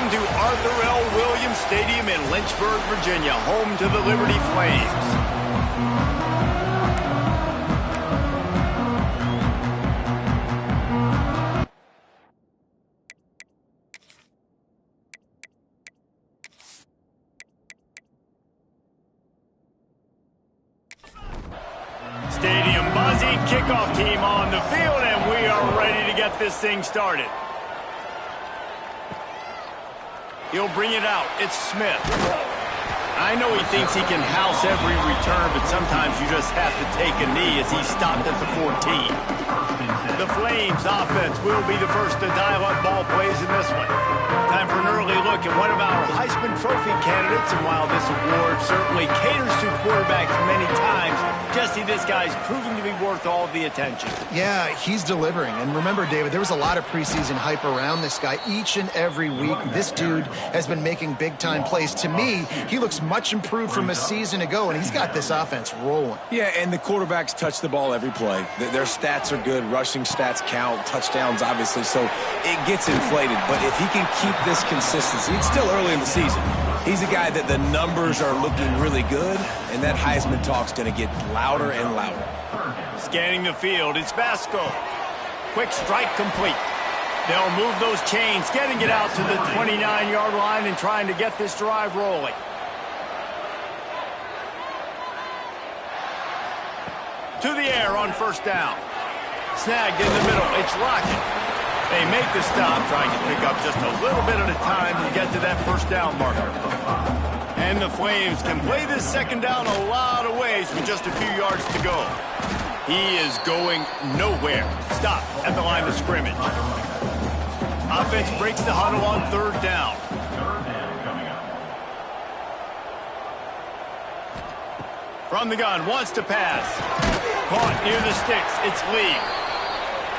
Welcome to Arthur L. Williams Stadium in Lynchburg, Virginia, home to the Liberty Flames. Stadium buzzing, kickoff team on the field, and we are ready to get this thing started. He'll bring it out. It's Smith. I know he thinks he can house every return, but sometimes you just have to take a knee as he stopped at the 14. The Flames offense will be the first to dial up ball plays in this one. Time for an early look at one of our Heisman Trophy candidates, and while this award certainly caters to quarterbacks many times, Jesse, this guy's proving to be worth all the attention. Yeah, he's delivering. And remember, David, there was a lot of preseason hype around this guy each and every week. This dude has been making big-time plays. To me, he looks much improved from a season ago, and he's got this offense rolling. Yeah, and the quarterbacks touch the ball every play. Their stats are good. Rushing stats count. Touchdowns, obviously, so it gets inflated. But if he can keep this consistency, it's still early in the season. He's a guy that the numbers are looking really good, and that Heisman talk's going to get louder and louder. Scanning the field, it's Vasco. Quick strike complete. They'll move those chains, getting it out to the 29-yard line and trying to get this drive rolling. To the air on first down. Snagged in the middle, it's Rocket. They make the stop, trying to pick up just a little bit at a time to get to that first down marker. And the Flames can play this second down a lot of ways with just a few yards to go. He is going nowhere. Stop at the line of scrimmage. Offense breaks the huddle on third down. From the gun, wants to pass. Caught near the sticks, it's Lee.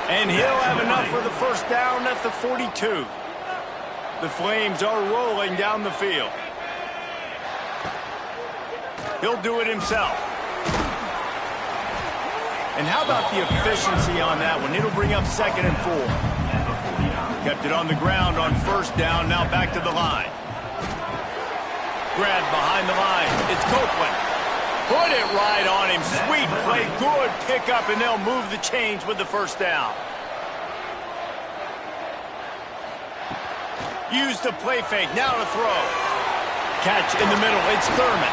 And he'll have enough for the first down at the 42. The Flames are rolling down the field. He'll do it himself. And how about the efficiency on that one? It'll bring up 2nd and 4. Kept it on the ground on first down, now back to the line. Grab behind the line, it's Copeland. Put it right on him. Sweet play, good pickup, and they'll move the chains with the first down. Use the play fake, now to throw. Catch in the middle, it's Thurman.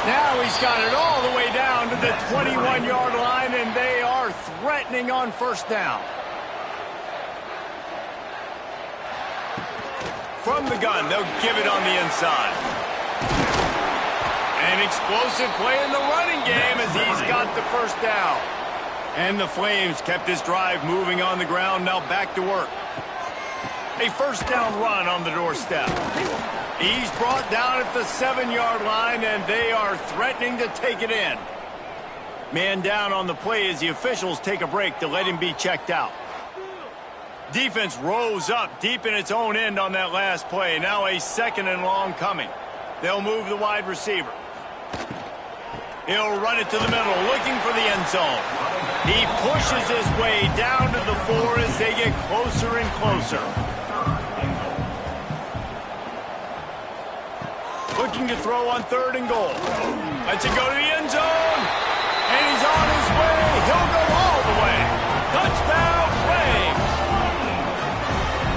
Now he's got it all the way down to the 21-yard line, and they are threatening on first down. From the gun, they'll give it on the inside. An explosive play in the running game as he's got the first down. And the Flames kept this drive moving on the ground, now back to work. A first down run on the doorstep. He's brought down at the 7-yard line, and they are threatening to take it in. Man down on the play as the officials take a break to let him be checked out. Defense rose up deep in its own end on that last play. Now a 2nd and long coming. They'll move the wide receiver. He'll run it to the middle, looking for the end zone. He pushes his way down to the 4 as they get closer and closer. Looking to throw on 3rd and goal. Lets it go to the end zone. And he's on his way. He'll go all the way. Touchdown, Flames.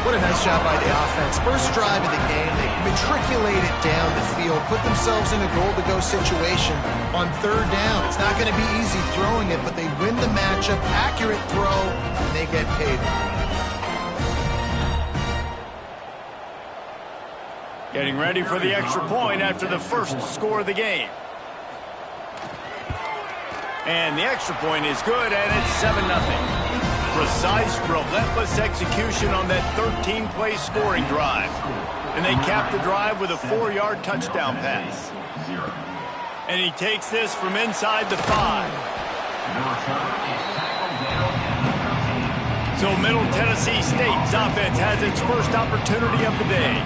What a nice job by the offense. First drive of the game, they matriculated down the field, put themselves in a goal-to-go situation on 3rd down. It's not going to be easy throwing it, but they win the matchup, accurate throw, and they get paid. Getting ready for the extra point after the first score of the game. And the extra point is good, and it's 7-0. Precise, relentless execution on that 13-play scoring drive. And they cap the drive with a 4-yard touchdown pass. And he takes this from inside the 5. So Middle Tennessee State's offense has its first opportunity of the day.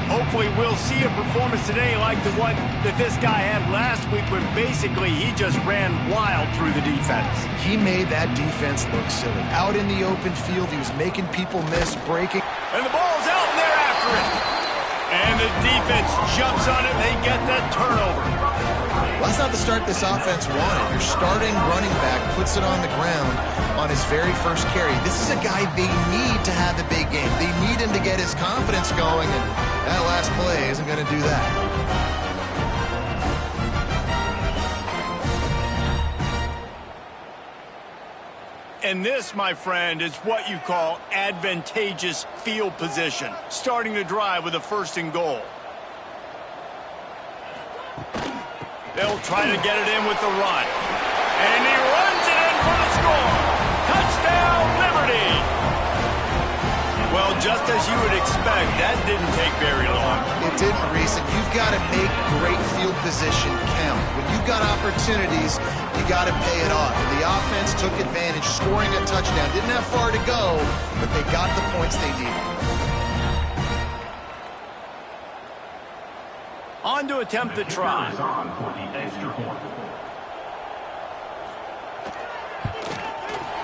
Hopefully we'll see a performance today like the one that this guy had last week when basically he just ran wild through the defense. He made that defense look silly. Out in the open field, he was making people miss, breaking. And the ball's out and they're after it. the defense jumps on it. They get that turnover. Well, that's not the start this offense wanted. Your starting running back puts it on the ground on his very first carry. This is a guy they need to have the big game. They need him to get his confidence going, and that last play isn't going to do that. And this, my friend, is what you call advantageous field position. Starting the drive with a 1st and goal. They'll try to get it in with the run. And he runs it in for the score. Touchdown, Liberty! Well, just as you would expect, that didn't take very long. It didn't, Reese, and you've got to make great field position count. When you've got opportunities, you got to pay it off. And the offense took advantage, scoring a touchdown. Didn't have far to go, but they got the points they needed. On to attempt the try.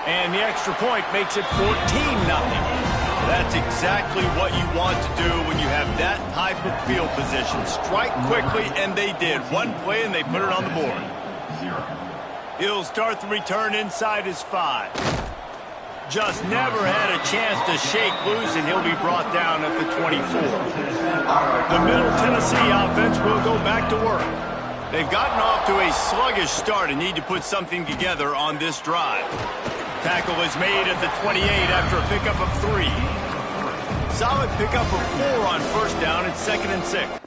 And the extra point makes it 14-0. That's exactly what you want to do when you have that type of field position. Strike quickly, and they did. One play, and they put it on the board. He'll start the return inside his 5. Just never had a chance to shake loose, and he'll be brought down at the 24. The Middle Tennessee offense will go back to work. They've gotten off to a sluggish start and need to put something together on this drive. Tackle is made at the 28 after a pickup of 3. Solid pickup of 4 on 1st down. It's 2nd and 6.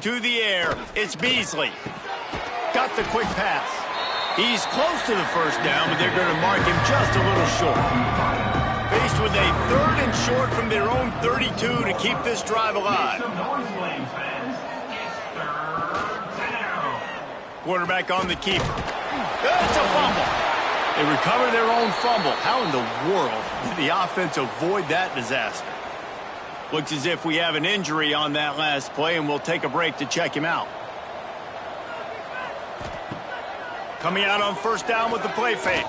To the air, it's Beasley. Got the quick pass. He's close to the first down, but they're going to mark him just a little short. Faced with a 3rd and short from their own 32 to keep this drive alive. Quarterback on the keeper. It's a fumble. They recover their own fumble. How in the world did the offense avoid that disaster? Looks as if we have an injury on that last play, and we'll take a break to check him out. Coming out on first down with the play fake.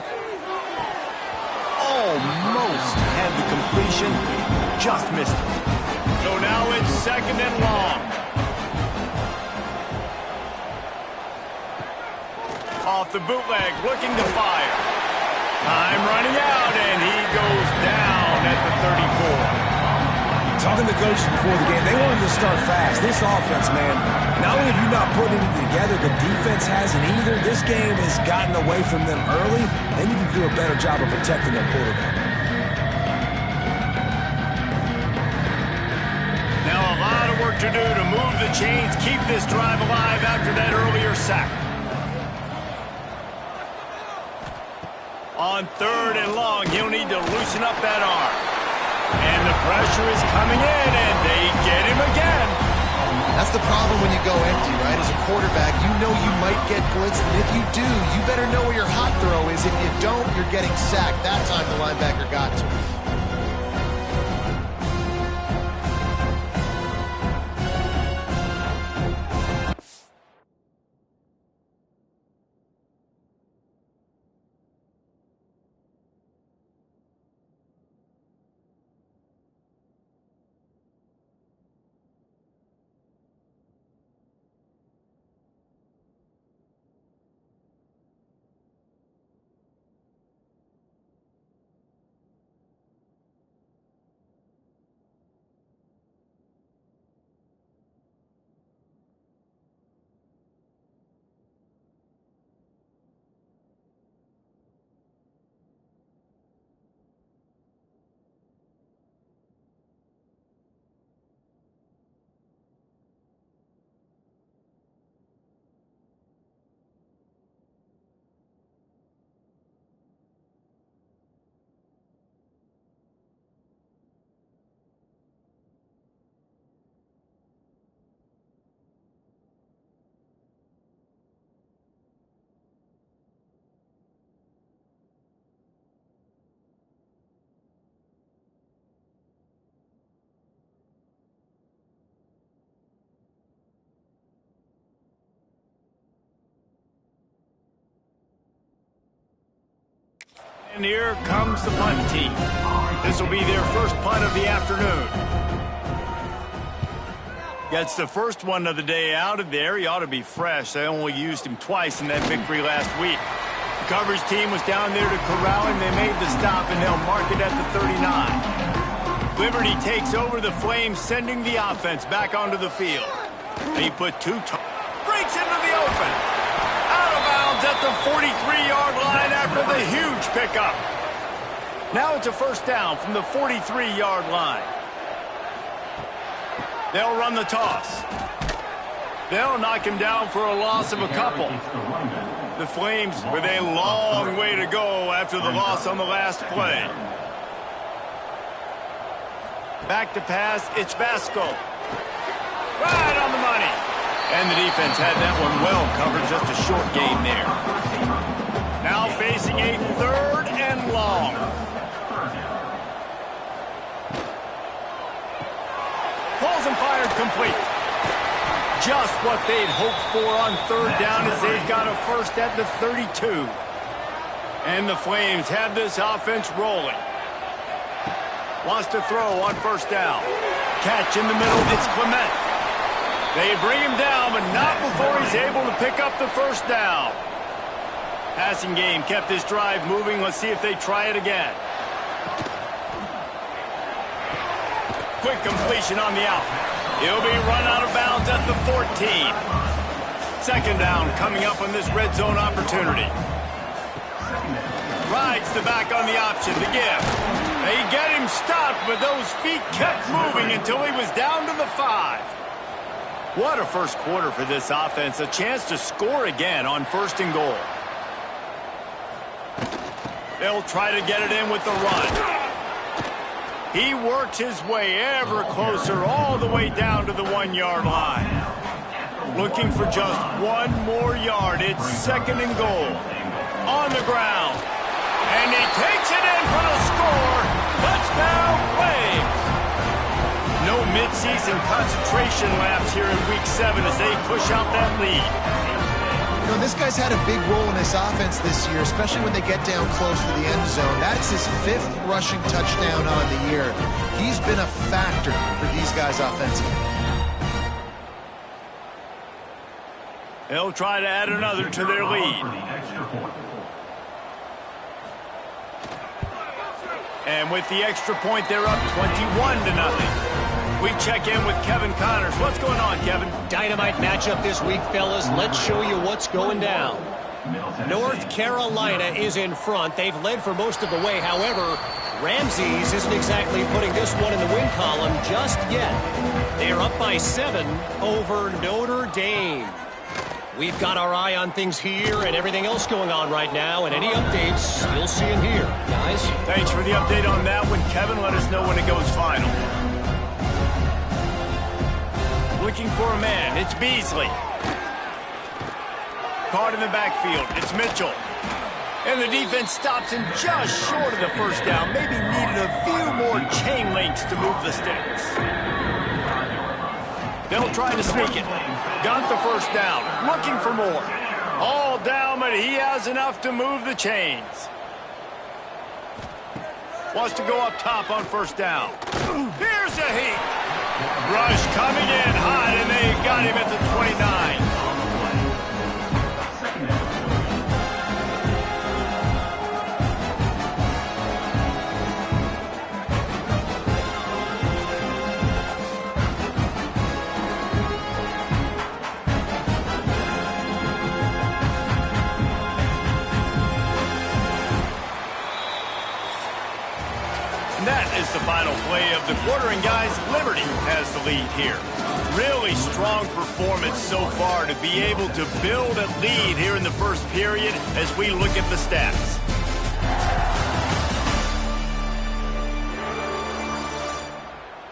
Almost had the completion, just missed it. So now it's 2nd and long. Off the bootleg, looking to fire. Time running out, and he goes down at the 34. Talking to coaches before the game, they wanted to start fast. This offense, man, not only have you not put anything together, the defense hasn't either. This game has gotten away from them early. They need to do a better job of protecting their quarterback. Now a lot of work to do to move the chains, keep this drive alive after that earlier sack. On 3rd and long, he'll need to loosen up that arm. And the pressure is coming in, and they get him again. That's the problem when you go empty, right? As a quarterback, you know you might get blitzed, and if you do, you better know where your hot throw is. If you don't, you're getting sacked. That time the linebacker got to him. And here comes the punt team. This will be their first punt of the afternoon. Gets the first one of the day out of there. He ought to be fresh. They only used him twice in that victory last week. The coverage team was down there to corral him. They made the stop, and they'll mark it at the 39. Liberty takes over the Flames, sending the offense back onto the field. He put breaks into the open. Out of bounds at the 43-yard line after the huge pickup. Now it's a first down from the 43-yard line. They'll run the toss. They'll knock him down for a loss of a couple. The Flames with a long way to go after the loss on the last play. Back to pass, it's Vasco. Right on the money. And the defense had that one well covered, just a short gain there. Now facing a 3rd and long. Pulls and fired complete. Just what they'd hoped for on 3rd down as they've got a first at the 32. And the Flames have this offense rolling. Wants to throw on first down. Catch in the middle, it's Clement. They bring him down, but not before he's able to pick up the first down. Passing game kept this drive moving. Let's see if they try it again. Quick completion on the out. He'll be run out of bounds at the 14. 2nd down coming up on this red zone opportunity. Rides the back on the option, the give. They get him stopped, but those feet kept moving until he was down to the 5. What a first quarter for this offense. A chance to score again on 1st and goal. They'll try to get it in with the run. He works his way ever closer all the way down to the 1-yard line. Looking for just 1 more yard. It's 2nd and goal. On the ground. And he takes it in for the score. Touchdown, Flames. No midseason concentration laps here in Week 7 as they push out that lead. You know, this guy's had a big role in this offense this year, especially when they get down close to the end zone. That's his 5th rushing touchdown on the year. He's been a factor for these guys offensively. They'll try to add another to their lead. And with the extra point, they're up 21-0. We check in with Kevin Connors. What's going on, Kevin? Dynamite matchup this week, fellas. Let's show you what's going down. North Carolina is in front. They've led for most of the way. However, Ramses isn't exactly putting this one in the win column just yet. They're up by 7 over Notre Dame. We've got our eye on things here and everything else going on right now, and any updates, you'll see them here, guys. Thanks for the update on that one, Kevin. Let us know when it goes final. Looking for a man. It's Beasley. Caught in the backfield. It's Mitchell. And the defense stops him just short of the 1st down. Maybe needed a few more chain links to move the sticks. They'll try to sneak it. Got the 1st down. Looking for more. All down, but he has enough to move the chains. Wants to go up top on 1st down. Here's a heat. Rush coming in hot, and they got him at the 29. And that is the final play of the quarter, and guys, Liberty has the lead here. Really strong performance so far to be able to build a lead here in the 1st period as we look at the stats.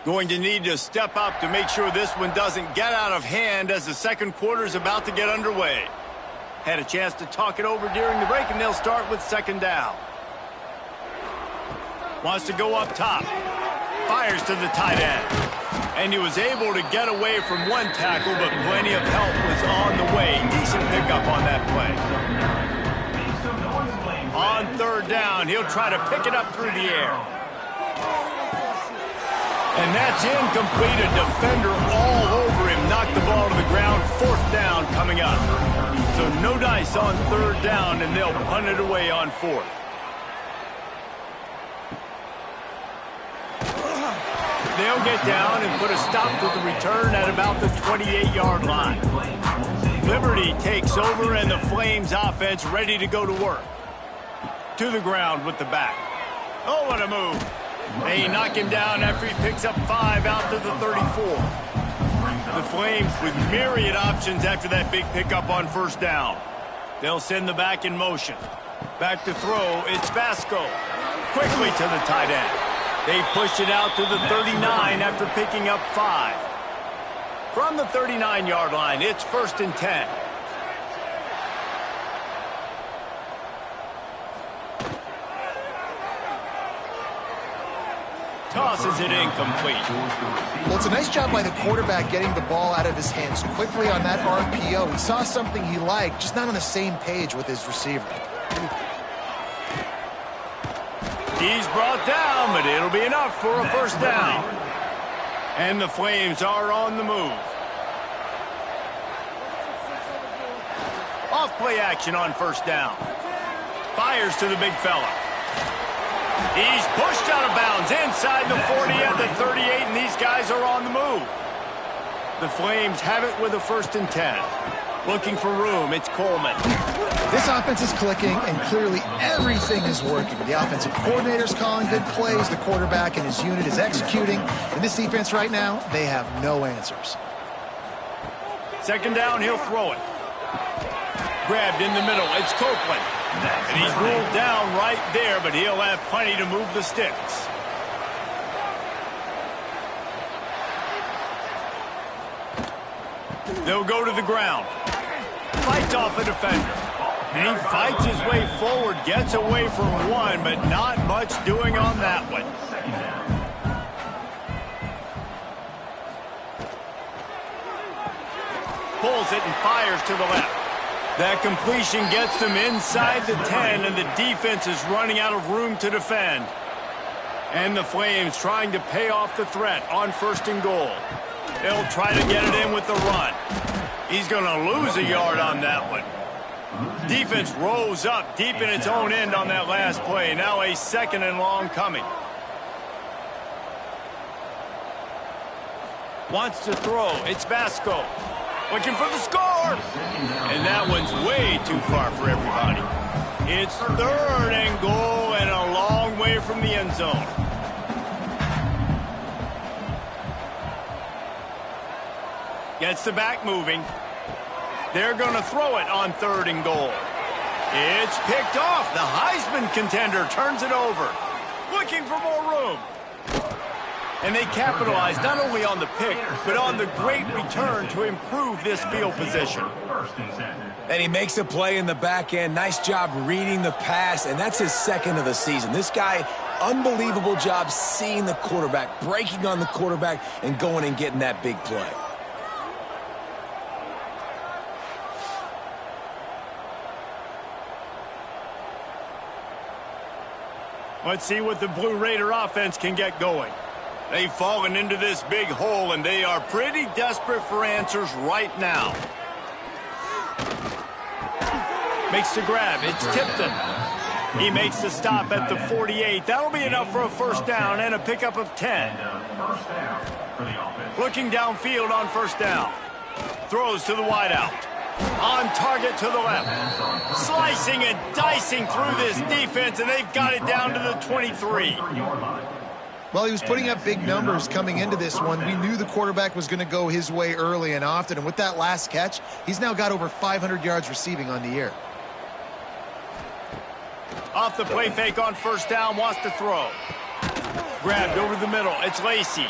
Going to need to step up to make sure this one doesn't get out of hand as the 2nd quarter is about to get underway. Had a chance to talk it over during the break, and they'll start with 2nd down. Wants to go up top. Fires to the tight end. And he was able to get away from one tackle, but plenty of help was on the way. Decent pickup on that play. On 3rd down, he'll try to pick it up through the air. And that's incomplete. A defender all over him. Knocked the ball to the ground. 4th down coming up. So no dice on 3rd down, and they'll punt it away on 4th. They'll get down and put a stop to the return at about the 28-yard line. Liberty takes over, and the Flames offense ready to go to work. To the ground with the back. Oh, what a move. They knock him down after he picks up 5 out to the 34. The Flames with myriad options after that big pickup on 1st down. They'll send the back in motion. Back to throw, it's Vasco. Quickly to the tight end. They push it out to the 39 after picking up 5. From the 39-yard line, it's 1st and 10. Tosses it incomplete. Well, it's a nice job by the quarterback getting the ball out of his hands quickly on that RPO. He saw something he liked, just not on the same page with his receiver. He's brought down, but it'll be enough for a 1st down. And the Flames are on the move. Off play action on 1st down. Fires to the big fella. He's pushed out of bounds inside the 40 at the 38, and these guys are on the move. The Flames have it with a 1st and 10. Looking for room, it's Coleman. This offense is clicking, and clearly everything is working. The offensive coordinator's calling good plays, the quarterback and his unit is executing. In this defense right now, they have no answers. Second down, he'll throw it. Grabbed in the middle. It's Copeland. And he's ruled down right there, but he'll have plenty to move the sticks. They'll go to the ground. Fights off a defender. And he fights his way forward, gets away from one, but not much doing on that one. Pulls it and fires to the left. That completion gets them inside the 10, and the defense is running out of room to defend. And the Flames trying to pay off the threat on 1st and goal. They'll try to get it in with the run. He's going to lose a yard on that one. Defense rose up deep in its own end on that last play. Now a 2nd and long coming. Wants to throw. It's Vasco. Looking for the score. And that one's way too far for everybody. It's 3rd and goal and a long way from the end zone. Gets the back moving. They're going to throw it on 3rd and goal. It's picked off. The Heisman contender turns it over. Looking for more room. And they capitalize not only on the pick, but on the great return to improve this field position. And he makes a play in the back end. Nice job reading the pass, and that's his 2nd of the season. This guy, unbelievable job seeing the quarterback, breaking on the quarterback, and going and getting that big play. Let's see what the Blue Raider offense can get going. They've fallen into this big hole, and they are pretty desperate for answers right now. Makes the grab. It's Tipton. He makes the stop at the 48. That'll be enough for a 1st down and a pickup of 10. Looking downfield on 1st down. Throws to the wideout. On target to the left. Slicing and dicing through this defense, and they've got it down to the 23. Well, he was putting up big numbers coming into this one. We knew the quarterback was going to go his way early and often, and with that last catch, he's now got over 500 yards receiving on the year. Off the play fake on 1st down, wants to throw. Grabbed over the middle. It's Lacey.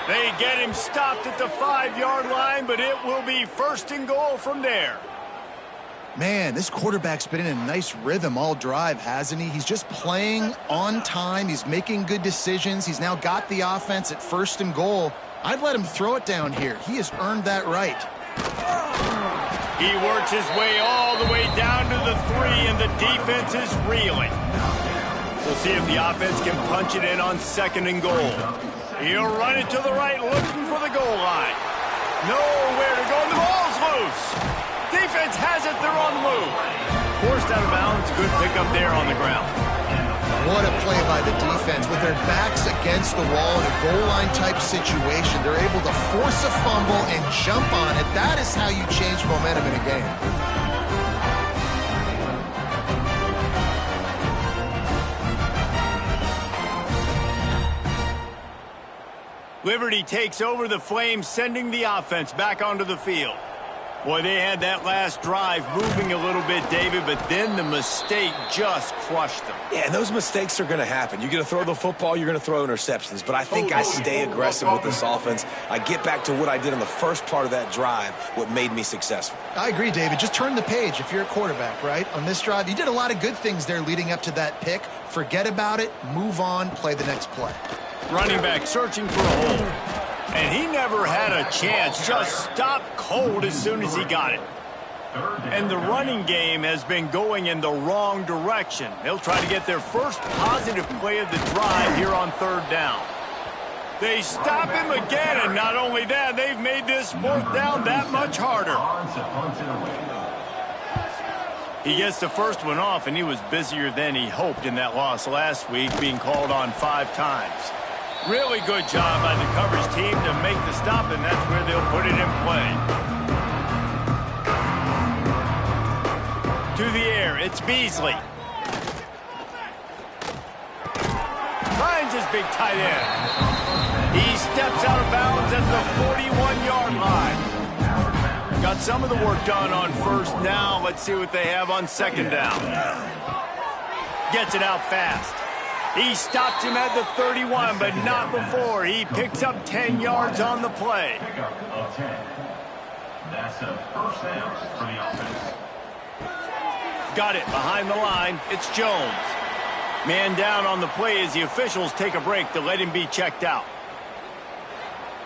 They get him stopped at the 5-yard line, but it will be 1st and goal from there. Man, this quarterback's been in a nice rhythm all drive, hasn't he? He's just playing on time. He's making good decisions. He's now got the offense at 1st and goal. I'd let him throw it down here. He has earned that right. He works his way all the way down to the 3, and the defense is reeling. We'll see if the offense can punch it in on 2nd and goal. He'll run it to the right, looking for the goal line. Nowhere to go, and the ball's loose. Defense has it, they're on the move. Forced out of bounds, good pickup there on the ground. What a play by the defense. With their backs against the wall in a goal line type situation, they're able to force a fumble and jump on it. That is how you change momentum in a game. Liberty takes over the Flames, sending the offense back onto the field. Boy, they had that last drive moving a little bit, David, but then the mistake just crushed them. Yeah, and those mistakes are going to happen. You're going to throw the football, you're going to throw interceptions. But I think I stay aggressive with this offense. I get back to what I did in the first part of that drive, what made me successful. I agree, David. Just turn the page if you're a quarterback, right? On this drive, you did a lot of good things there leading up to that pick. Forget about it, move on, play the next play. Running back searching for a hole. And he never had a chance, just stopped cold as soon as he got it. And the running game has been going in the wrong direction. They'll try to get their first positive play of the drive here on 3rd down. They stop him again, and not only that, they've made this 4th down that much harder. He gets the first one off, and he was busier than he hoped in that loss last week, being called on 5 times. Really good job by the coverage team to make the stop, and that's where they'll put it in play. To the air, it's Beasley. Finds his big tight end. He steps out of bounds at the 41-yard line. Got got some of the work done on first. Now let's see what they have on second down. Gets it out fast. He stops him at the 31, but not before. He picks up 10 yards on the play. That's a first down for the offense. Got it behind the line. It's Jones. Man down on the play as the officials take a break to let him be checked out.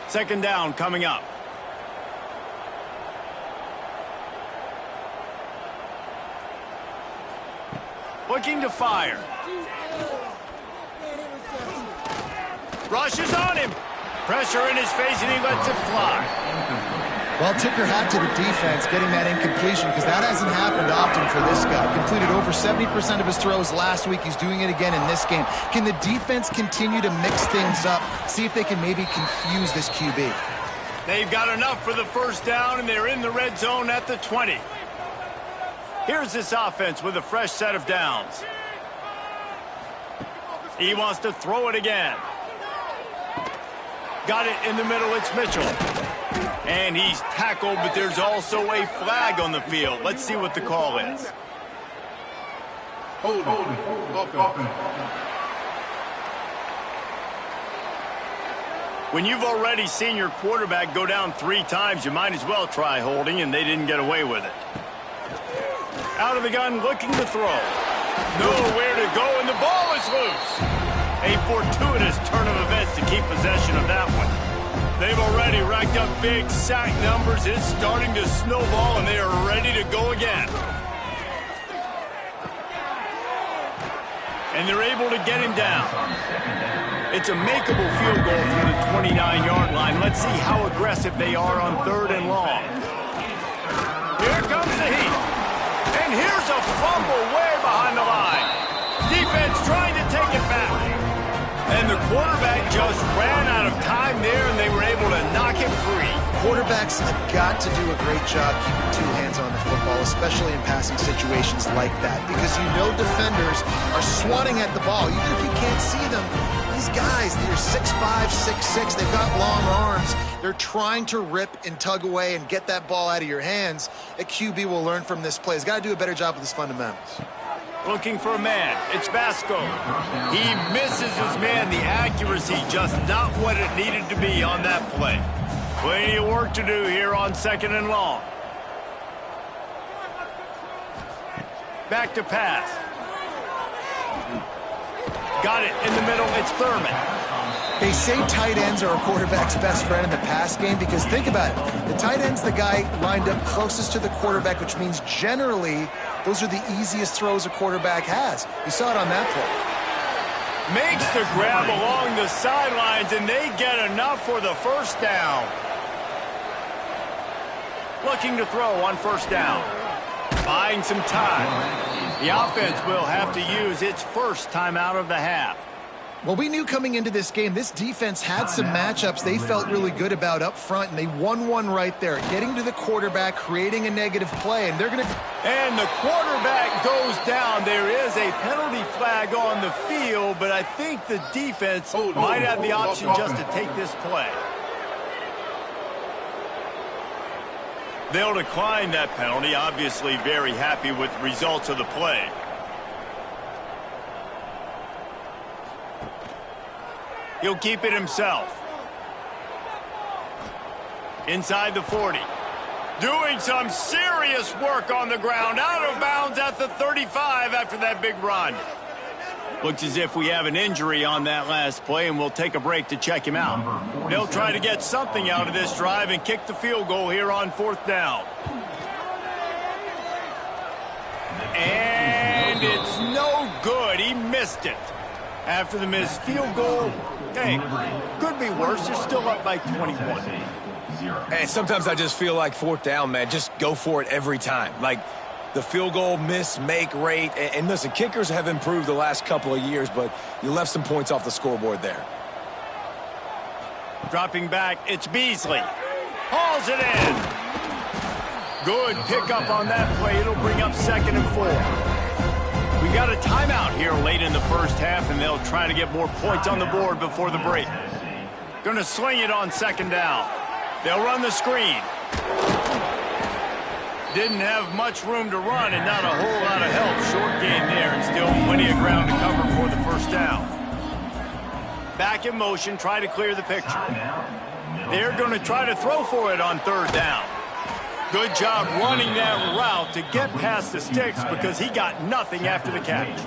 Second down coming up. Looking to fire. Rushes on him. Pressure in his face, and he lets it fly. Well, tip your hat to the defense getting that incompletion, because that hasn't happened often for this guy. Completed over 70% of his throws last week. He's doing it again in this game. Can the defense continue to mix things up, see if they can maybe confuse this QB? They've got enough for the first down, and they're in the red zone at the 20. Here's this offense with a fresh set of downs. He wants to throw it again. Got it in the middle. It's Mitchell. And he's tackled, but there's also a flag on the field. Let's see what the call is. Holding. When you've already seen your quarterback go down 3 times, you might as well try holding, and they didn't get away with it. Out of the gun, looking to throw. Nowhere to go, and the ball is loose. A fortuitous turn of events to keep possession of that one. They've already racked up big sack numbers. It's starting to snowball, and they are ready to go again. And they're able to get him down. It's a makeable field goal from the 29-yard line. Let's see how aggressive they are on third and long. Here comes the heat. And here's a fumble way behind the line. Defense trying to take it back. And the quarterback just ran out of time there, and they were able to knock him free. Quarterbacks have got to do a great job keeping 2 hands on the football, especially in passing situations like that, because you know defenders are swatting at the ball. Even if you can't see them, these guys, they're 6'5", 6'6", they've got long arms. They're trying to rip and tug away and get that ball out of your hands. A QB will learn from this play. He's got to do a better job with his fundamentals. Looking for a man. It's Vasco. He misses his man. The accuracy just not what it needed to be on that play. Plenty of work to do here on second and long. Back to pass. Got it in the middle. It's Thurman. They say tight ends are a quarterback's best friend in the pass game, because think about it. The tight end's the guy lined up closest to the quarterback, which means generally those are the easiest throws a quarterback has. You saw it on that play. Makes the grab along the sidelines, and they get enough for the first down. Looking to throw on first down. Buying some time. The offense will have to use its first timeout of the half. Well, we knew coming into this game, this defense had some matchups they felt really good about up front, and they won one right there. Getting to the quarterback, creating a negative play, and they're going to... And the quarterback goes down. There is a penalty flag on the field, but I think the defense might have the option just to take this play. They'll decline that penalty, obviously very happy with the results of the play. He'll keep it himself. Inside the 40. Doing some serious work on the ground. Out of bounds at the 35 after that big run. Looks as if we have an injury on that last play, and we'll take a break to check him out. They'll try to get something out of this drive and kick the field goal here on fourth down. And it's no good. He missed it. After the missed field goal, hey, could be worse. They're still up by 21. Hey, sometimes I just feel like fourth down, man, just go for it every time. Like the field goal miss-make rate. And listen, kickers have improved the last couple of years, but you left some points off the scoreboard there. Dropping back, it's Beasley. Hauls it in. Good pickup on that play. It'll bring up 2nd and 4. We got a timeout here late in the first half, and they'll try to get more points on the board before the break. Going to sling it on 2nd down. They'll run the screen. Didn't have much room to run and not a whole lot of help. Short gain there and still plenty of ground to cover for the first down. Back in motion, try to clear the picture. They're going to try to throw for it on third down. Good job running that route to get past the sticks because he got nothing after the catch.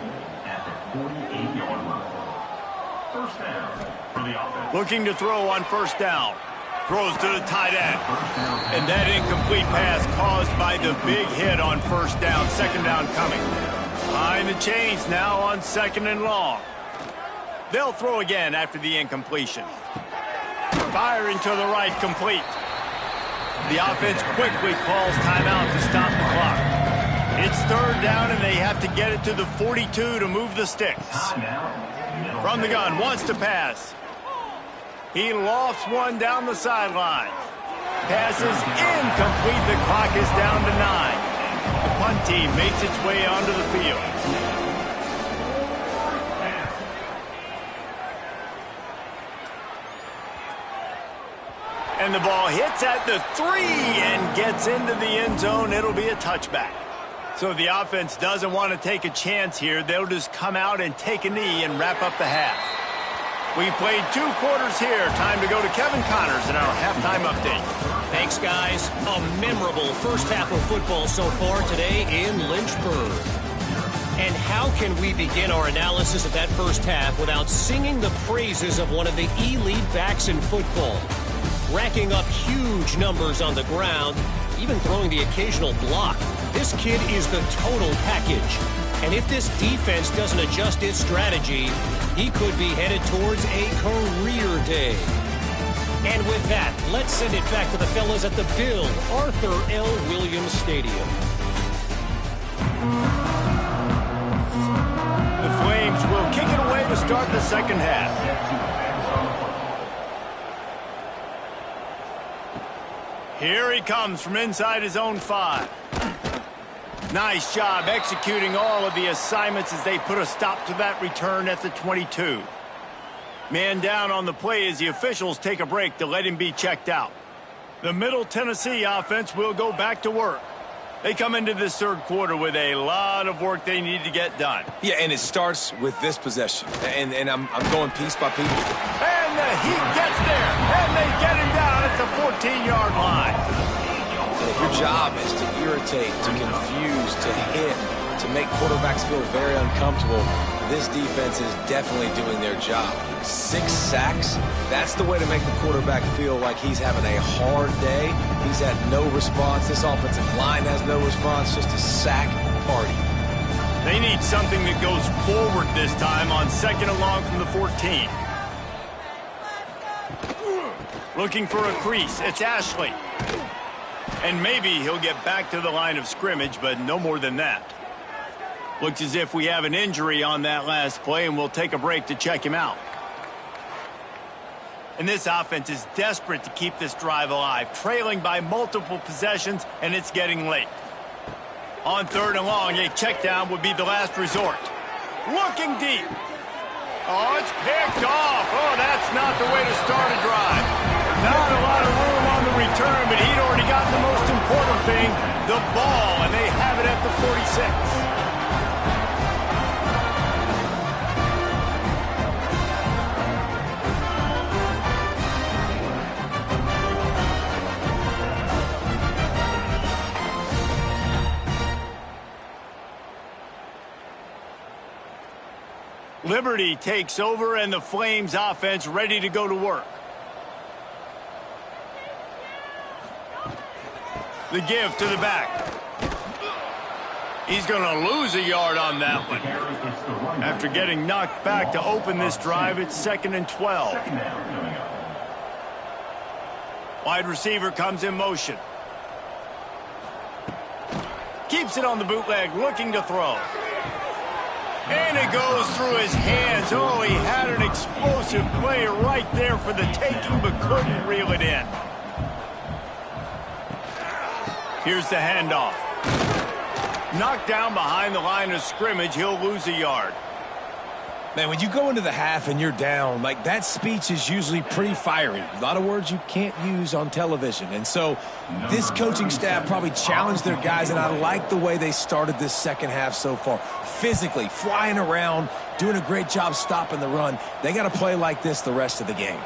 Looking to throw on first down. Throws to the tight end. And that incomplete pass caused by the big hit on first down. Second down coming. Behind the chains now on second and long. They'll throw again after the incompletion. Firing to the right, complete. The offense quickly calls timeout to stop the clock. It's third down, and they have to get it to the 42 to move the sticks. From the gun, wants to pass. He lofts one down the sideline. Pass is incomplete. The clock is down to 9. The punt team makes its way onto the field. And the ball hits at the 3 and gets into the end zone. It'll be a touchback. So the offense doesn't want to take a chance here. They'll just come out and take a knee and wrap up the half. We've played 2 quarters here. Time to go to Kevin Connors in our halftime update. Thanks, guys. A memorable first half of football so far today in Lynchburg. And how can we begin our analysis of that first half without singing the praises of one of the elite backs in football? Racking up huge numbers on the ground, even throwing the occasional block. This kid is the total package. And if this defense doesn't adjust its strategy, he could be headed towards a career day. And with that, let's send it back to the fellas at the Bill Arthur L. Williams Stadium. The Flames will kick it away to start the second half. Here he comes from inside his own 5. Nice job executing all of the assignments as they put a stop to that return at the 22. Man down on the play as the officials take a break to let him be checked out. The Middle Tennessee offense will go back to work. They come into this third quarter with a lot of work they need to get done. Yeah, and it starts with this possession. And I'm going piece by piece. And the Heat gets there, and they get him down at the 14-yard line. If your job is to irritate, to confuse, to hit, to make quarterbacks feel very uncomfortable, this defense is definitely doing their job. 6 sacks, that's the way to make the quarterback feel like he's having a hard day. He's had no response. This offensive line has no response, just a sack party. They need something that goes forward this time on second and long from the 14. Looking for a crease, it's Ashley. And maybe he'll get back to the line of scrimmage, but no more than that. Looks as if we have an injury on that last play, and we'll take a break to check him out. And this offense is desperate to keep this drive alive, trailing by multiple possessions, and it's getting late. On third and long, a check down would be the last resort. Looking deep. Oh, it's picked off. Oh, that's not the way to start a drive. Not a lot of room on the return, but he'd already gotten the most important thing, the ball, and they have it at the 46. Liberty takes over, and the Flames offense ready to go to work. The give to the back. He's going to lose a yard on that one. After getting knocked back to open this drive, it's 2nd and 12. Wide receiver comes in motion. Keeps it on the bootleg, looking to throw. And it goes through his hands. Oh, he had an explosive play right there for the taking, but couldn't reel it in. Here's the handoff. Knocked down behind the line of scrimmage. He'll lose a yard. Man, when you go into the half and you're down, like that speech is usually pretty fiery. A lot of words you can't use on television. And so this coaching staff probably challenged their guys, and I like the way they started this second half so far. Physically, flying around, doing a great job stopping the run. They got to play like this the rest of the game.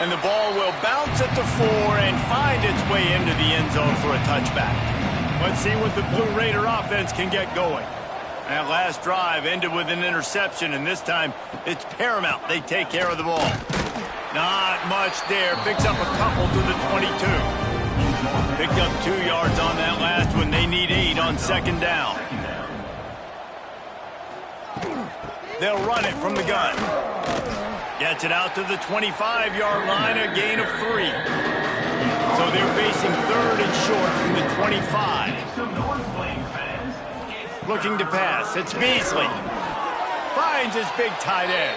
And the ball will bounce at the 4 and find its way into the end zone for a touchback. Let's see what the Blue Raider offense can get going. That last drive ended with an interception, and this time it's paramount they take care of the ball. Not much there. Picks up a couple to the 22. Picked up 2 yards on that last one. They need 8 on second down. They'll run it from the gun. Gets it out to the 25-yard line, a gain of 3. So they're facing third and short from the 25. Looking to pass. It's Beasley. Finds his big tight end.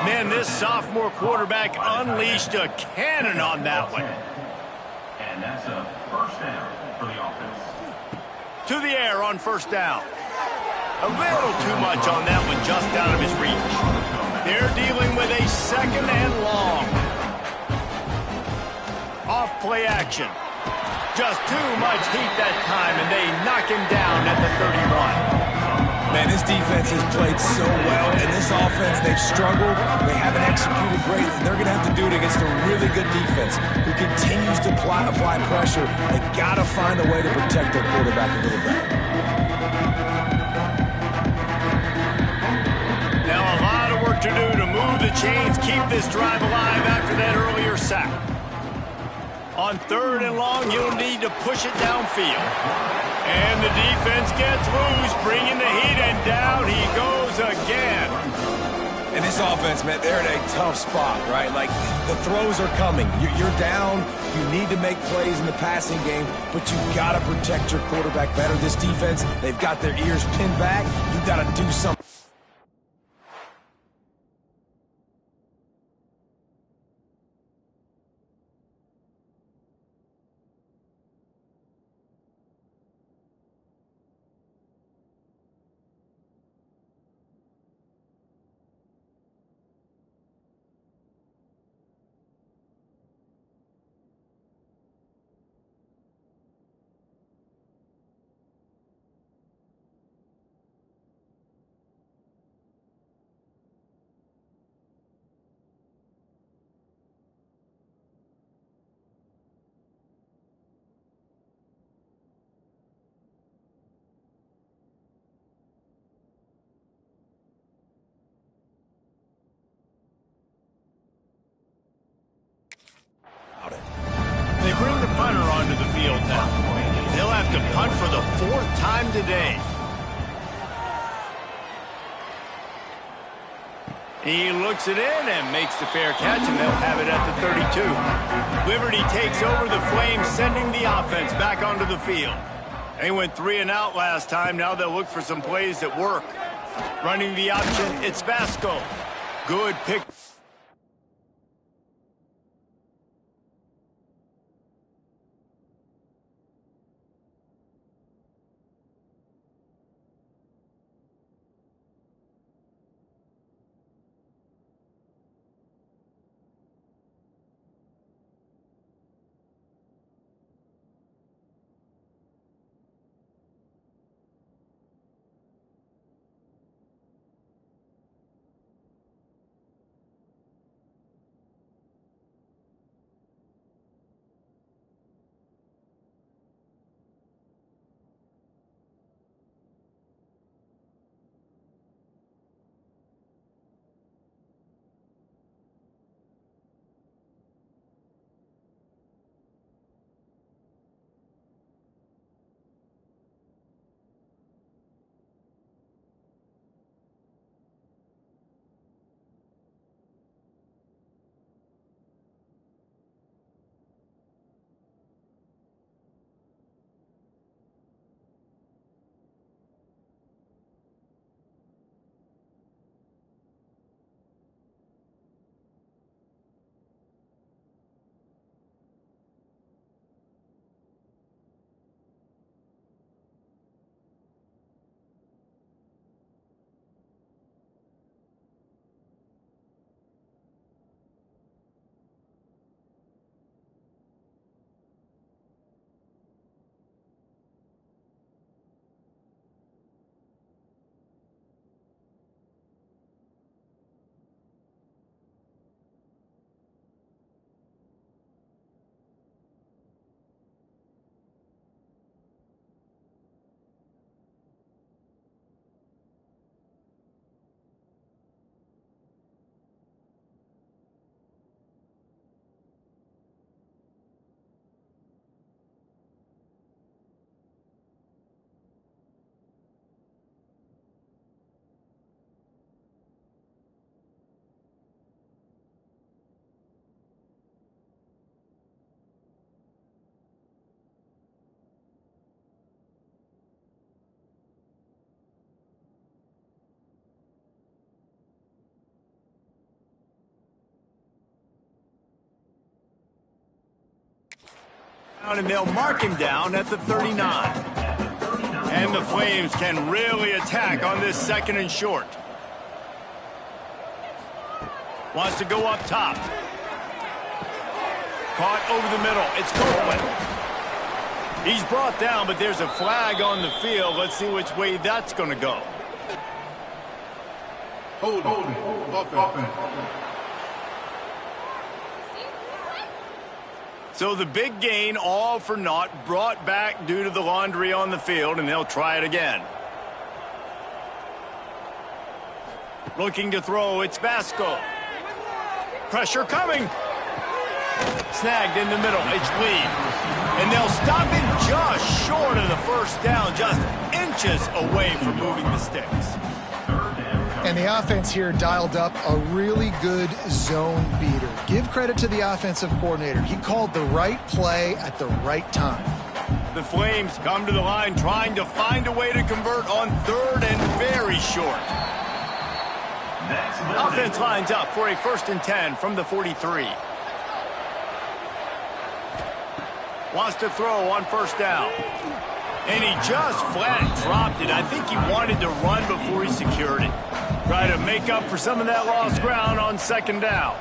Man, this sophomore quarterback unleashed a cannon on that one. And that's a first down for the offense. To the air on first down. A little too much on that one, just out of his reach. They're dealing with a second and long. Off play action. Just too much heat that time, and they knock him down at the 31. Man, this defense has played so well, and this offense, they've struggled. They haven't executed great, and they're going to have to do it against a really good defense who continues to apply pressure. They got to find a way to protect their quarterback a little better. Now a lot of work to do to move the chains, keep this drive alive after that earlier sack. On third and long, you'll need to push it downfield. And the defense gets loose, bringing the heat, and down he goes again. And this offense, man, they're in a tough spot, right? Like, the throws are coming. You're down. You need to make plays in the passing game, but you got to protect your quarterback better. This defense, they've got their ears pinned back. You got to do something. They bring the punter onto the field now. They'll have to punt for the 4th time today. He looks it in and makes the fair catch, and they'll have it at the 32. Liberty takes over the Flames, sending the offense back onto the field. They went 3 and out last time. Now they'll look for some plays that work. Running the option, it's Vasco. Good pick. And they'll mark him down at the 39. And the Flames can really attack on this 2nd and short. Wants to go up top. Caught over the middle. It's Copeland. He's brought down, but there's a flag on the field. Let's see which way that's going to go. Hold it. So the big gain, all for naught, brought back due to the laundry on the field, and they'll try it again. Looking to throw, it's Vasco. Pressure coming. Snagged in the middle, it's Lee. And they'll stop him just short of the first down, just inches away from moving the sticks. And the offense here dialed up a really good zone beater. Give credit to the offensive coordinator. He called the right play at the right time. The Flames come to the line trying to find a way to convert on 3rd and very short. Offense lines up for a 1st and 10 from the 43. Wants to throw on 1st down. And he just flat dropped it. I think he wanted to run before he secured it. Try to make up for some of that lost ground on 2nd down.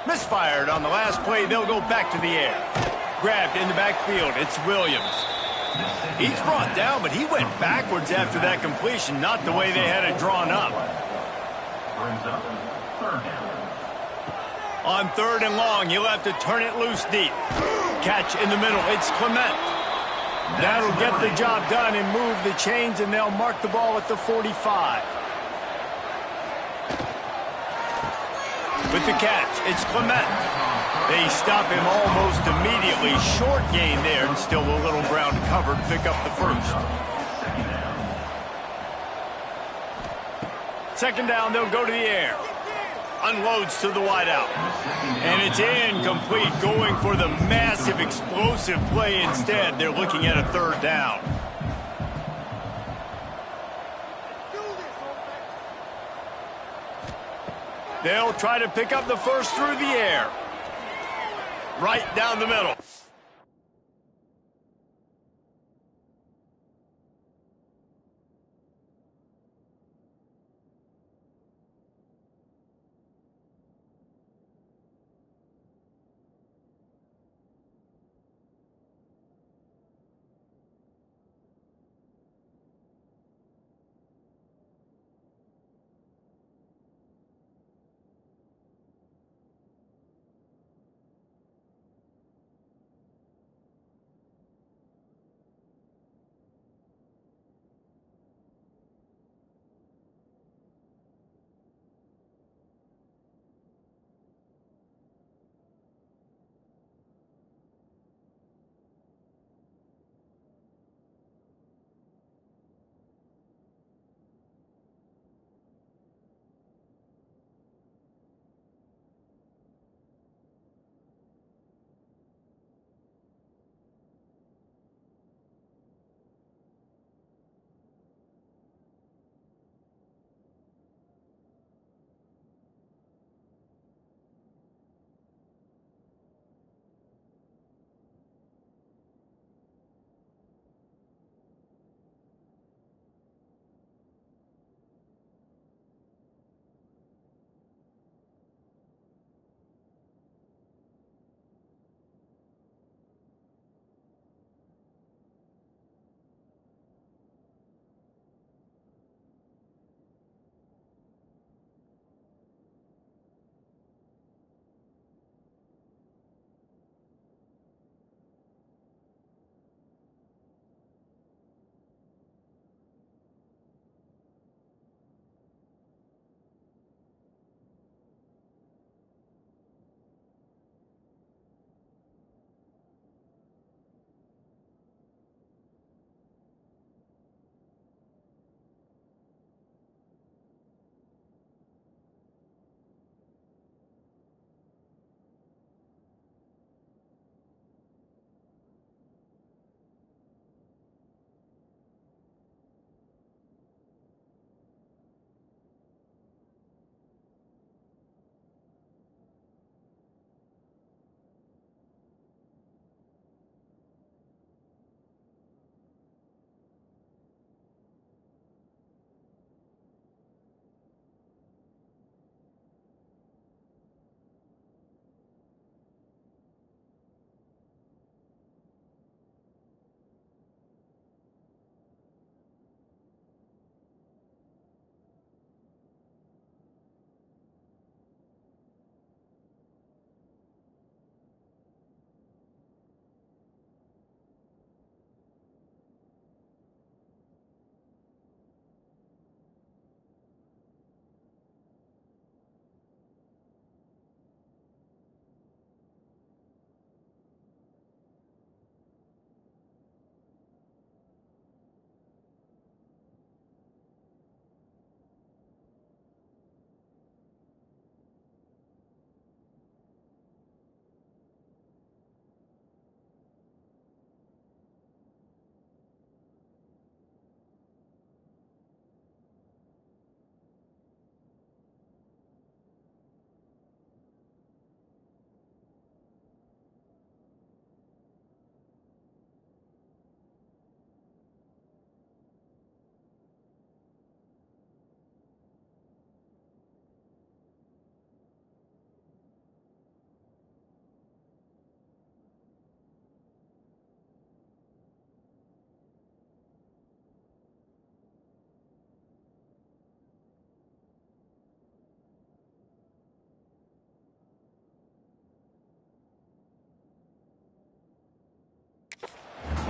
Misfired on the last play. They'll go back to the air. Grabbed in the backfield. It's Williams. He's brought down, but he went backwards after that completion, not the way they had it drawn up. Brings up 3rd down. On 3rd and long, he'll have to turn it loose deep. Catch in the middle. It's Clement. That'll get the job done and move the chains, and they'll mark the ball at the 45. With the catch, it's Clement. They stop him almost immediately. Short gain there, and still a little ground covered. Pick up the 1st. 2nd down, they'll go to the air. Unloads to the wideout. And it's incomplete, going for the massive explosive play instead. They're looking at a 3rd down. They'll try to pick up the 1st through the air. Right down the middle.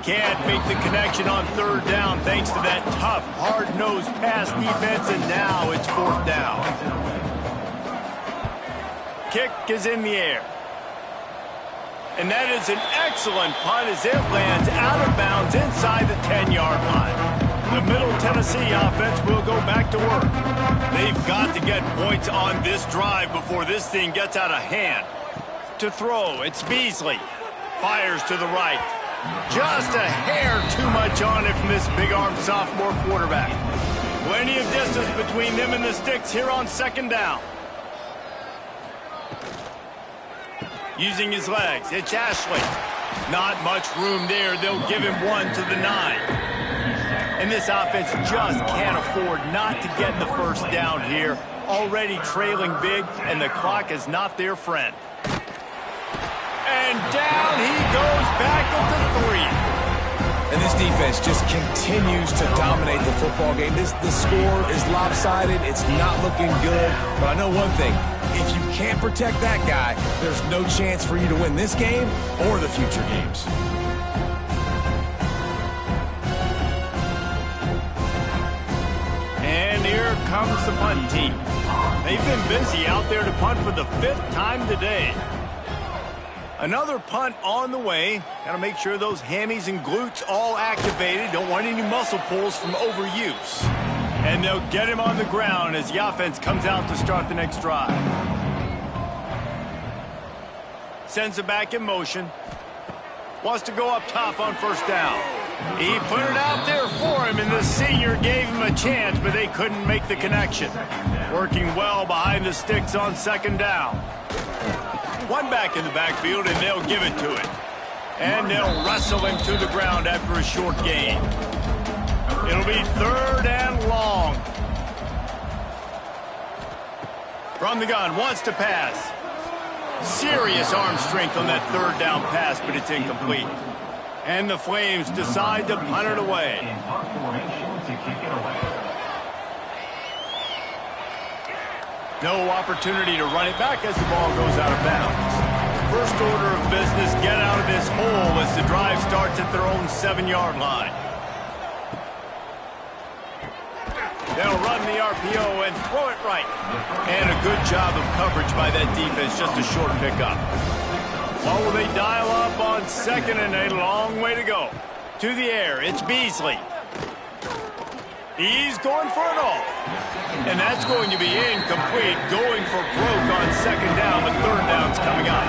can't make the connection on third down thanks to that tough, hard-nosed pass defense, and now it's fourth down. Kick is in the air. And that is an excellent punt as it lands out of bounds inside the 10-yard line. The Middle Tennessee offense will go back to work. They've got to get points on this drive before this thing gets out of hand. To throw, it's Beasley. Fires to the right. Just a hair too much on it from this big-armed sophomore quarterback. Plenty of distance between them and the sticks here on second down. Using his legs, it's Ashley. Not much room there. They'll give him 1 to the 9. And this offense just can't afford not to get the first down here. Already trailing big, and the clock is not their friend. And down he goes back at the 3. And this defense just continues to dominate the football game. The score is lopsided. It's not looking good. But I know one thing. If you can't protect that guy, there's no chance for you to win this game or the future games. And here comes the punt team. They've been busy out there to punt for the 5th time today. Another punt on the way. Got to make sure those hammies and glutes all activated. Don't want any muscle pulls from overuse. And they'll get him on the ground as the offense comes out to start the next drive. Sends it back in motion. Wants to go up top on first down. He put it out there for him, and the senior gave him a chance, but they couldn't make the connection. Working well behind the sticks on second down. One back in the backfield, and they'll give it to him. And they'll wrestle him to the ground after a short gain. It'll be 3rd and long. From the gun, wants to pass. Serious arm strength on that 3rd down pass, but it's incomplete. And the Flames decide to punt it away. No opportunity to run it back as the ball goes out of bounds. First order of business, get out of this hole as the drive starts at their own 7-yard line. They'll run the RPO and throw it right. And a good job of coverage by that defense, just a short pickup. What will they dial up on 2nd and a long way to go? To the air, it's Beasley. He's going for it all. And that's going to be incomplete. Going for broke on 2nd down, but 3rd down's coming up.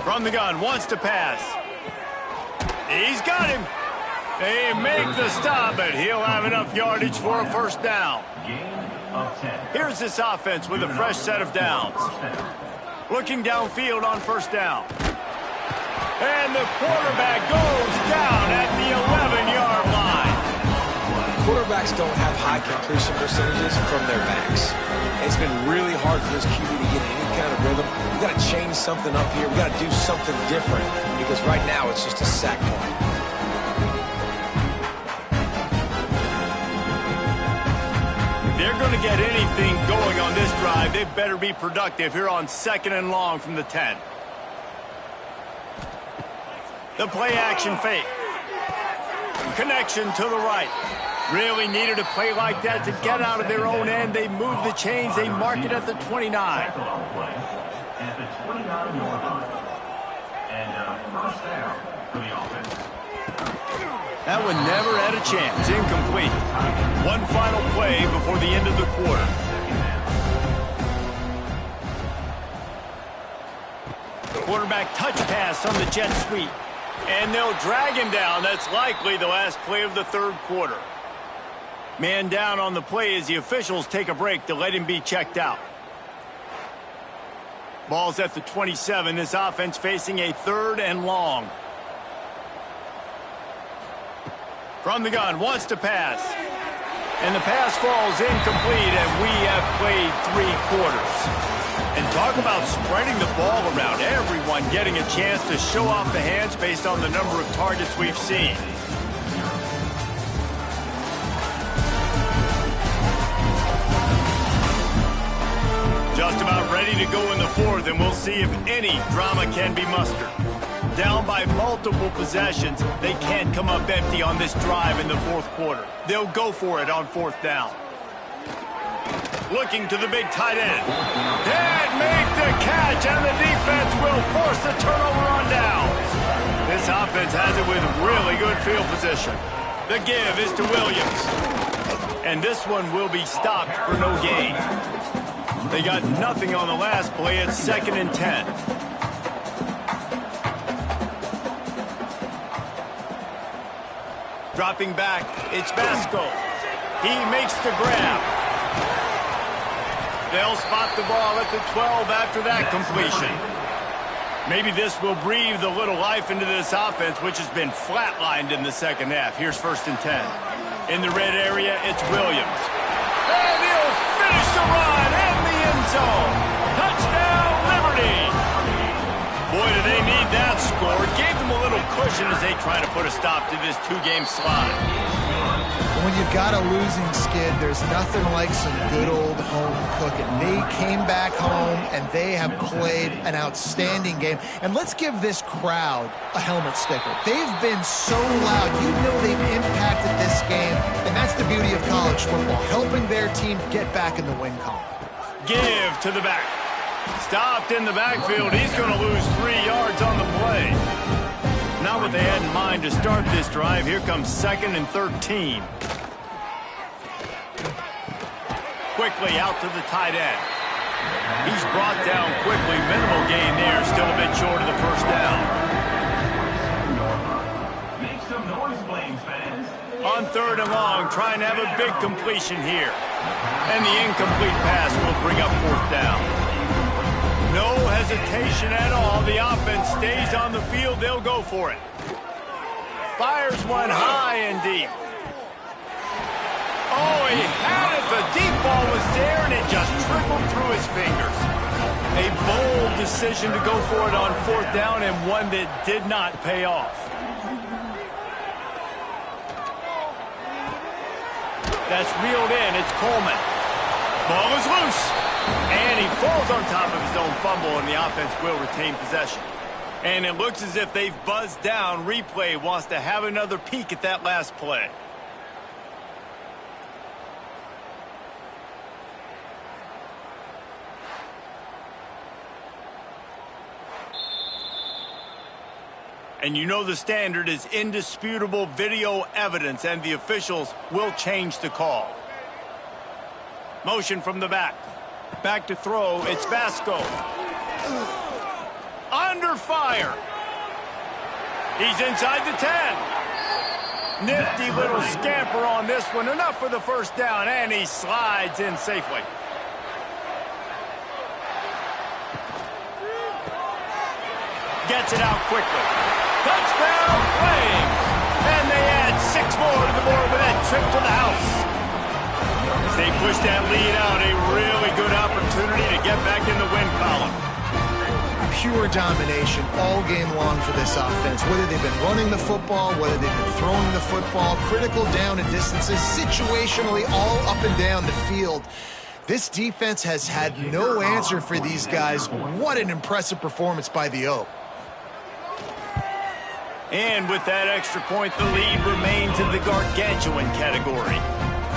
From the gun, wants to pass. He's got him. They make the stop, but he'll have enough yardage for a first down. Here's this offense with a fresh set of downs. Looking downfield on first down. And the quarterback goes down at the 11-yard line. Quarterbacks don't have high completion percentages from their backs. It's been really hard for this QB to get any kind of rhythm. We've got to change something up here. We've got to do something different because right now it's just a sack point. They're going to get anything going on this drive. They better be productive here on 2nd and long from the 10. The play action fake. Connection to the right. Really needed a play like that to get out of their own end. They move the chains. They mark it at the 29. At the 29-yard line. And first down for the offense. That one never had a chance. Incomplete. One final play before the end of the quarter. Quarterback touch pass on the jet sweep. And they'll drag him down. That's likely the last play of the 3rd quarter. Man down on the play as the officials take a break to let him be checked out. Ball's at the 27. This offense facing a 3rd and long. From the gun, wants to pass. And the pass falls incomplete, and we have played 3 quarters. And talk about spreading the ball around. Everyone getting a chance to show off the hands based on the number of targets we've seen. Just about ready to go in the 4th, and we'll see if any drama can be mustered. Down by multiple possessions, they can't come up empty on this drive in the fourth quarter. They'll go for it on fourth down. Looking to the big tight end. And make the catch, and the defense will force the turnover on downs. This offense has it with really good field position. The give is to Williams. And this one will be stopped for no gain. They got nothing on the last play. It's 2nd and 10. Dropping back, it's Basco. He makes the grab. They'll spot the ball at the 12 after that completion. Maybe this will breathe a little life into this offense, which has been flatlined in the second half. Here's 1st and 10. In the red area, it's Williams. And he'll finish the run in the end zone. Touchdown, Liberty. Boy, do they need that score. Gave them a little cushion as they try to put a stop to this two-game slide. When you've got a losing skid, there's nothing like some good old home cooking. They came back home, and they have played an outstanding game. And let's give this crowd a helmet sticker. They've been so loud. You know they've impacted this game, and that's the beauty of college football, helping their team get back in the win column. Give to the back. Stopped in the backfield. He's going to lose 3 yards on the play. Not what they had in mind to start this drive. Here comes 2nd and 13. Quickly out to the tight end. He's brought down quickly. Minimal gain there. Still a bit short of the first down. Make some noise, Flames fans. On 3rd and long, trying to have a big completion here. And the incomplete pass will bring up 4th down. No hesitation at all. The offense stays on the field. They'll go for it. Fires one high and deep. Oh, he had it. The deep ball was there, and it just trickled through his fingers. A bold decision to go for it on 4th down, and one that did not pay off. That's reeled in. It's Coleman. Ball is loose. And he falls on top of his own fumble, and the offense will retain possession. And it looks as if they've buzzed down. Replay wants to have another peek at that last play. And you know the standard is indisputable video evidence, and the officials will change the call. Motion from the back. Back to throw, it's Basco. Under fire. He's inside the 10. Nifty little scamper on this one. Enough for the first down, and he slides in safely. Gets it out quickly. Touchdown, Flames! And they add 6 more to the board with that trip to the house. As they push that lead out, a really good opportunity to get back in the win column. Pure domination all game long for this offense. Whether they've been running the football, whether they've been throwing the football, critical down and distances, situationally all up and down the field. This defense has had no answer for these guys. What an impressive performance by the O. And with that extra point, the lead remains in the gargantuan category.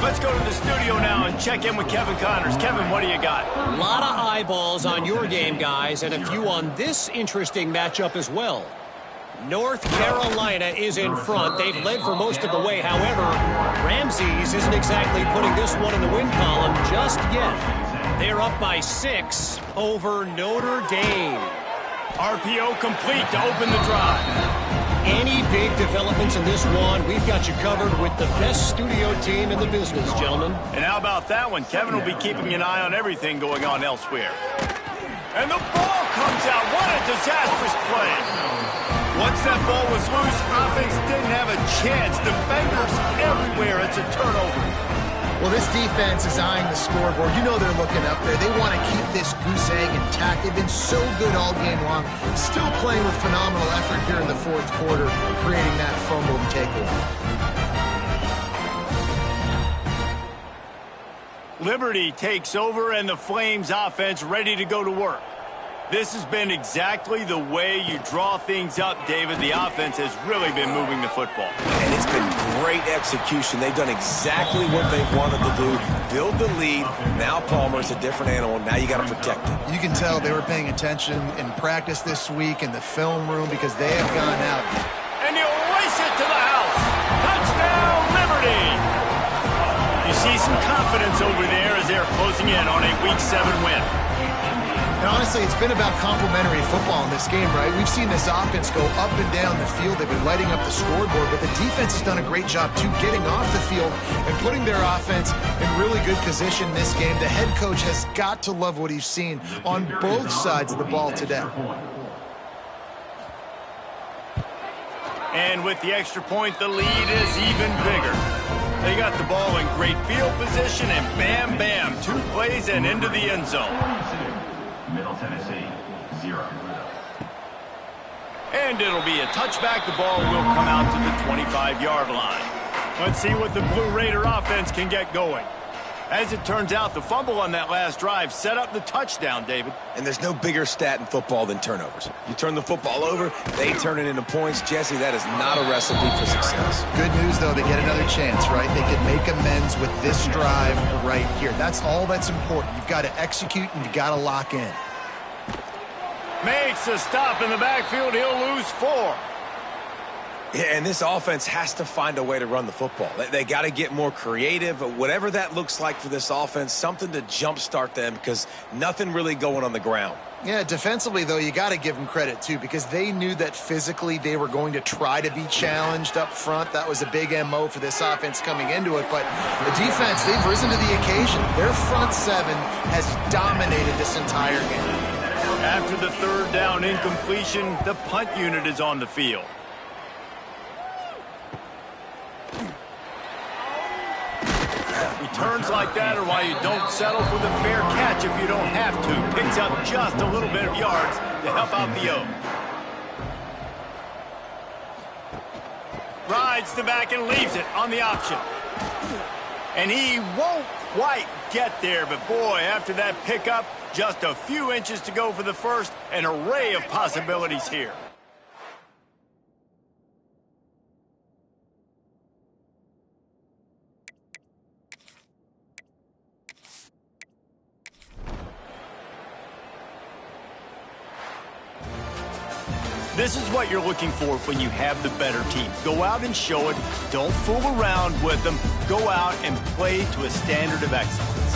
Let's go to the studio now and check in with Kevin Connors. Kevin, what do you got? A lot of eyeballs on your game, guys, and a few on this interesting matchup as well. North Carolina is in front. They've led for most of the way. However, Ramses isn't exactly putting this one in the win column just yet. They're up by 6 over Notre Dame. RPO complete to open the drive. Any big developments in this one, we've got you covered with the best studio team in the business, gentlemen. And how about that one? Kevin will be keeping an eye on everything going on elsewhere. And the ball comes out. What a disastrous play. Once that ball was loose, offense didn't have a chance. Defenders everywhere. It's a turnover. Well, this defense is eyeing the scoreboard. You know they're looking up there. They want to keep this goose egg intact. They've been so good all game long. Still playing with phenomenal effort here in the fourth quarter, creating that fumble and takeaway. Liberty takes over, and the Flames offense ready to go to work. This has been exactly the way you draw things up, David. The offense has really been moving the football. And it's been great execution. They've done exactly what they've wanted to do. Build the lead. Now Palmer's a different animal. Now you got to protect it. You can tell they were paying attention in practice this week in the film room because they have gone out. And he'll race it to the house. Touchdown, Liberty! You see some confidence over there as they're closing in on a Week 7 win. And honestly, it's been about complementary football in this game, right? We've seen this offense go up and down the field. They've been lighting up the scoreboard, but the defense has done a great job, too, getting off the field and putting their offense in really good position in this game. The head coach has got to love what he's seen on both sides of the ball today. And with the extra point, the lead is even bigger. They got the ball in great field position, and bam, bam, 2 plays and into the end zone. Middle Tennessee, 0. And it'll be a touchback. The ball will come out to the 25-yard line. Let's see what the Blue Raider offense can get going. As it turns out, the fumble on that last drive set up the touchdown, David. And there's no bigger stat in football than turnovers. You turn the football over, they turn it into points. Jesse, that is not a recipe for success. Good news, though, they get another chance, right? They can make amends with this drive right here. That's all that's important. You've got to execute and you've got to lock in. Makes a stop in the backfield. He'll lose 4. Yeah, and this offense has to find a way to run the football. They got to get more creative, whatever that looks like for this offense, something to jumpstart them because nothing really going on the ground. Yeah, defensively, though, you got to give them credit, too, because they knew that physically they were going to try to be challenged up front. That was a big MO for this offense coming into it. But the defense, they've risen to the occasion. Their front 7 has dominated this entire game. After the 3rd down incompletion, the punt unit is on the field. Returns like that are why you don't settle for the fair catch if you don't have to. Picks up just a little bit of yards to help out the O. Rides the back and leaves it on the option. And he won't quite get there, but boy, after that pickup, just a few inches to go for the first. An array of possibilities here. This is what you're looking for when you have the better team. Go out and show it. Don't fool around with them. Go out and play to a standard of excellence.